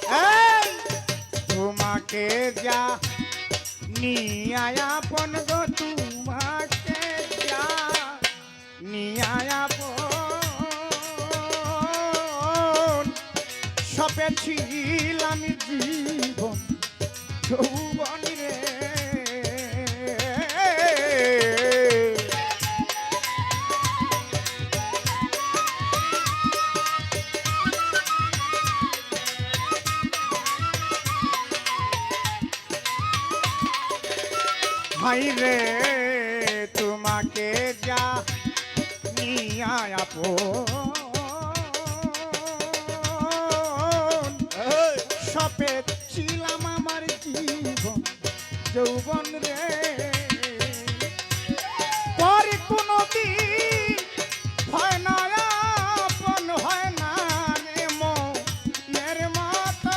এই তোমাকে যা নিয়া আপন গো তোমাকে যা নিয়া আপন সপে ছিলাম জীবন যৌবন রে হাই রে তোমাকে যা নিয়া আপন সপে ছিলাম আমার জীবন যৌবন রে পরে কোনো দিন হয় না আপন হয় না রে মনের মতো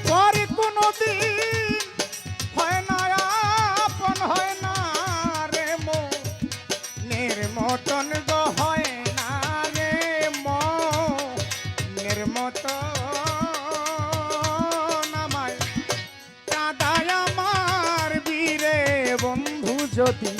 পরে কোনো দিন হয় না আপন হয় না রে মনের মতন গো হয় না রে মনের মতন আমায় কাদায় আমার বীরে বন্ধু যদি